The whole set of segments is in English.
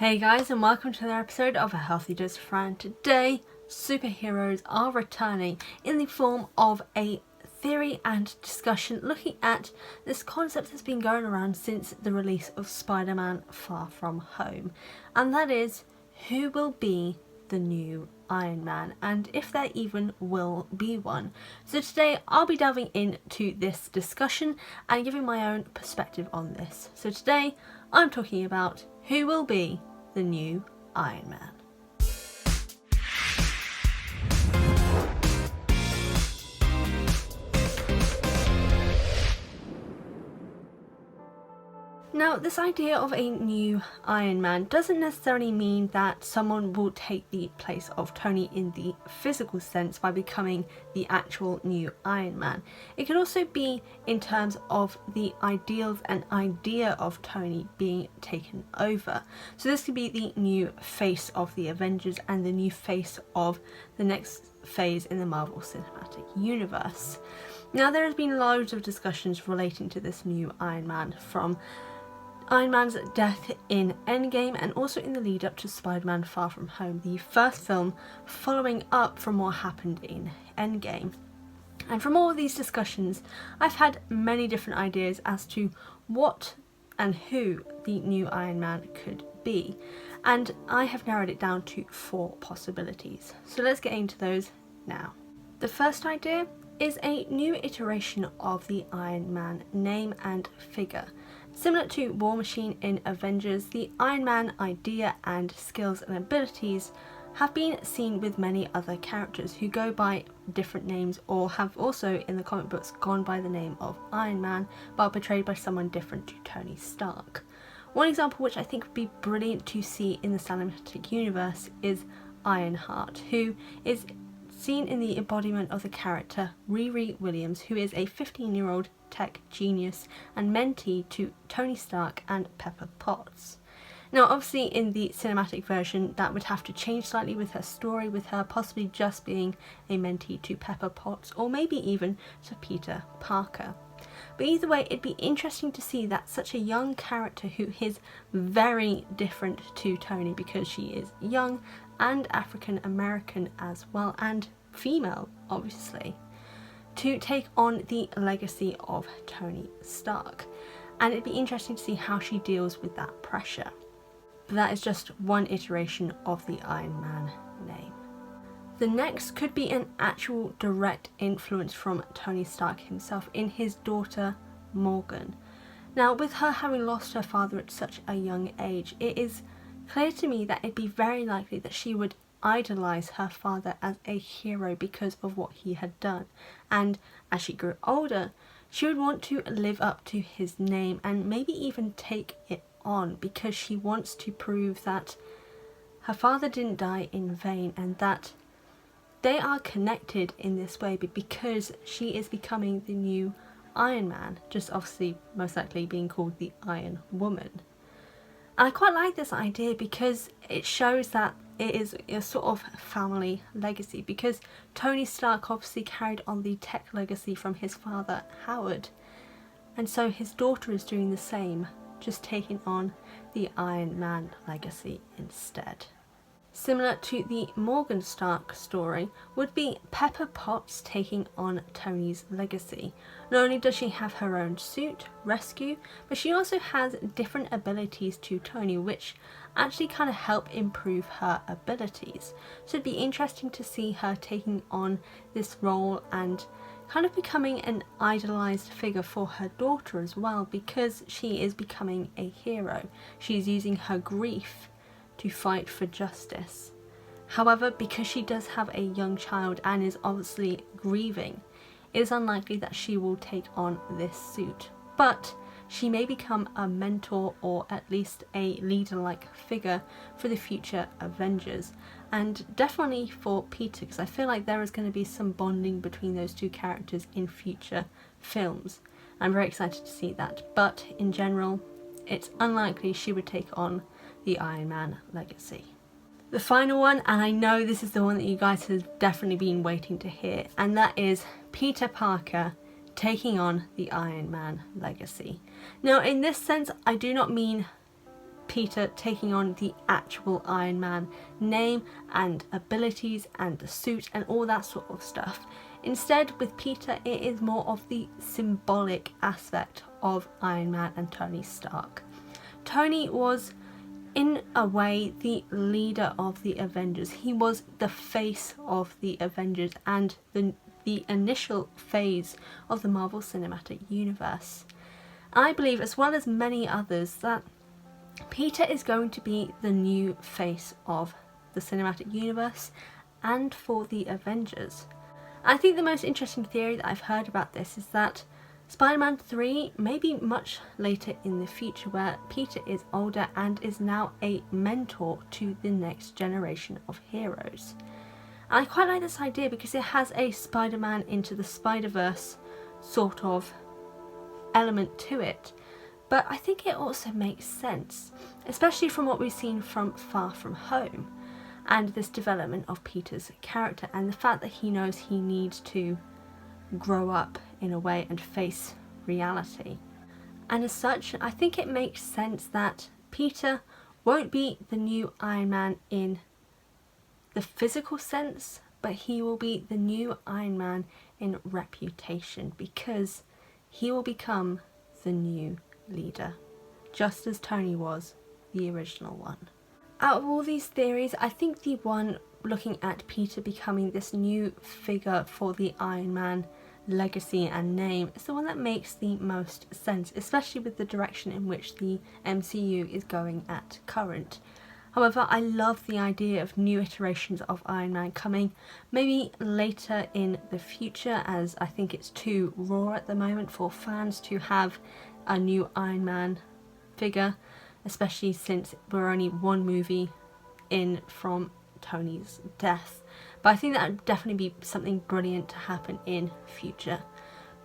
Hey guys, and welcome to another episode of A Healthy Dose of Fran. Today, superheroes are returning in the form of a theory and discussion looking at this concept that's been going around since the release of Spider-Man Far From Home, and that is, who will be the new Iron Man, and if there even will be one. So today I'll be delving into this discussion and giving my own perspective on this. So today I'm talking about who will be the new Iron Man. Now, this idea of a new Iron Man doesn't necessarily mean that someone will take the place of Tony in the physical sense by becoming the actual new Iron Man. It could also be in terms of the ideals and idea of Tony being taken over. So this could be the new face of the Avengers and the new face of the next phase in the Marvel Cinematic Universe. Now, there has been loads of discussions relating to this new Iron Man, from Iron Man's death in Endgame and also in the lead up to Spider-Man Far From Home, the first film following up from what happened in Endgame. And from all of these discussions, I've had many different ideas as to what and who the new Iron Man could be, and I have narrowed it down to 4 possibilities. So let's get into those now. The first idea is a new iteration of the Iron Man name and figure. Similar to War Machine in Avengers, the Iron Man idea and skills and abilities have been seen with many other characters who go by different names or have also in the comic books gone by the name of Iron Man but are portrayed by someone different to Tony Stark. One example which I think would be brilliant to see in the cinematic universe is Ironheart, who is seen in the embodiment of the character Riri Williams, who is a 15-year-old tech genius and mentee to Tony Stark and Pepper Potts. Now, obviously in the cinematic version that would have to change slightly with her story, with her possibly just being a mentee to Pepper Potts or maybe even to Peter Parker. But either way, it'd be interesting to see that such a young character who is very different to Tony because she is young and African American as well, and female obviously, to take on the legacy of Tony Stark. And it'd be interesting to see how she deals with that pressure. But that is just one iteration of the Iron Man name. The next could be an actual direct influence from Tony Stark himself in his daughter Morgan. Now, with her having lost her father at such a young age, it is clear to me that it'd be very likely that she would idolise her father as a hero because of what he had done, and as she grew older she would want to live up to his name and maybe even take it on because she wants to prove that her father didn't die in vain and that they are connected in this way, but because she is becoming the new Iron Man, just obviously most likely being called the Iron Woman. And I quite like this idea because it shows that it is a sort of family legacy, because Tony Stark obviously carried on the tech legacy from his father Howard, and so his daughter is doing the same, just taking on the Iron Man legacy instead. Similar to the Morgan Stark story would be Pepper Potts taking on Tony's legacy. Not only does she have her own suit, rescue, but she also has different abilities to Tony which actually kind of help improve her abilities. So it'd be interesting to see her taking on this role and kind of becoming an idolised figure for her daughter as well, because she is becoming a hero. She's using her grief to fight for justice. However, because she does have a young child and is obviously grieving, it is unlikely that she will take on this suit, but she may become a mentor or at least a leader-like figure for the future Avengers, and definitely for Peter, because I feel like there is going to be some bonding between those two characters in future films. I'm very excited to see that, but in general it's unlikely she would take on the Iron Man legacy. The final one, and I know this is the one that you guys have definitely been waiting to hear, and that is Peter Parker taking on the Iron Man legacy. Now, in this sense, I do not mean Peter taking on the actual Iron Man name and abilities and the suit and all that sort of stuff. Instead, with Peter, it is more of the symbolic aspect of Iron Man and Tony Stark. Tony was, in a way, the leader of the Avengers. He was the face of the Avengers and the initial phase of the Marvel Cinematic Universe. I believe, as well as many others, that Peter is going to be the new face of the cinematic universe and for the Avengers. I think the most interesting theory that I've heard about this is that Spider-Man 3 may be much later in the future, where Peter is older and is now a mentor to the next generation of heroes. And I quite like this idea because it has a Spider-Man into the Spider-Verse sort of element to it. But I think it also makes sense, especially from what we've seen from Far From Home and this development of Peter's character and the fact that he knows he needs to grow up in a way and face reality. And as such, I think it makes sense that Peter won't be the new Iron Man in the physical sense, but he will be the new Iron Man in reputation, because he will become the new leader, just as Tony was the original one. Out of all these theories, I think the one looking at Peter becoming this new figure for the Iron Man legacy and name is the one that makes the most sense, especially with the direction in which the MCU is going at current. However, I love the idea of new iterations of Iron Man coming maybe later in the future, as I think it's too raw at the moment for fans to have a new Iron Man figure, especially since we're only one movie in from Tony's death. But I think that would definitely be something brilliant to happen in future.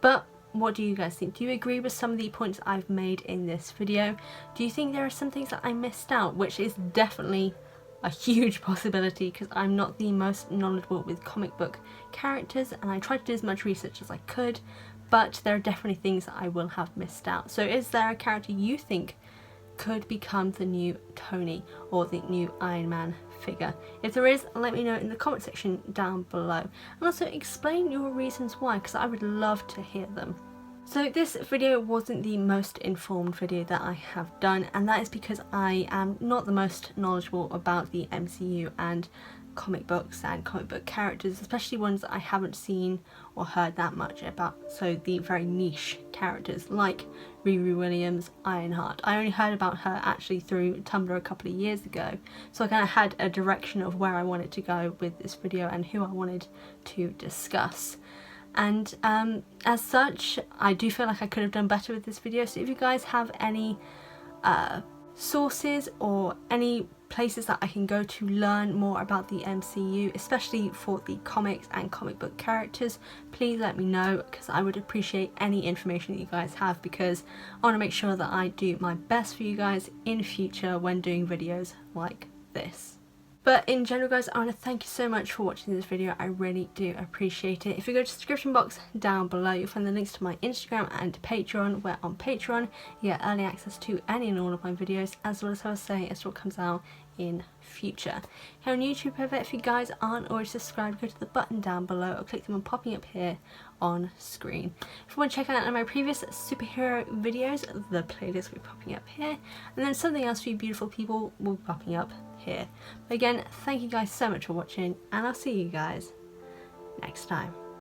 But what do you guys think? Do you agree with some of the points I've made in this video? Do you think there are some things that I missed out, which is definitely a huge possibility because I'm not the most knowledgeable with comic book characters and I tried to do as much research as I could, but there are definitely things that I will have missed out. So is there a character you think could become the new Tony or the new Iron Man figure? If there is, let me know in the comment section down below, and also explain your reasons why, because I would love to hear them. So this video wasn't the most informed video that I have done, and that is because I am not the most knowledgeable about the MCU and comic books and comic book characters, especially ones that I haven't seen or heard that much about, so the very niche characters like Riri Williams, Ironheart. I only heard about her actually through Tumblr a couple of years ago, so I kind of had a direction of where I wanted to go with this video and who I wanted to discuss. And as such, I do feel like I could have done better with this video, so if you guys have any sources or any places that I can go to learn more about the MCU, especially for the comics and comic book characters, please let me know, because I would appreciate any information that you guys have, because I want to make sure that I do my best for you guys in future when doing videos like this. But in general, guys, I want to thank you so much for watching this video. I really do appreciate it. If you go to the description box down below, you'll find the links to my Instagram and Patreon, where on Patreon you get early access to any and all of my videos, as well as how I say as to what comes out in future. Here on YouTube, however, if you guys aren't already subscribed, go to the button down below or click them on popping up here on screen. If you want to check out my previous superhero videos, the playlist will be popping up here, and then something else for you beautiful people will be popping up here. But again, thank you guys so much for watching, and I'll see you guys next time.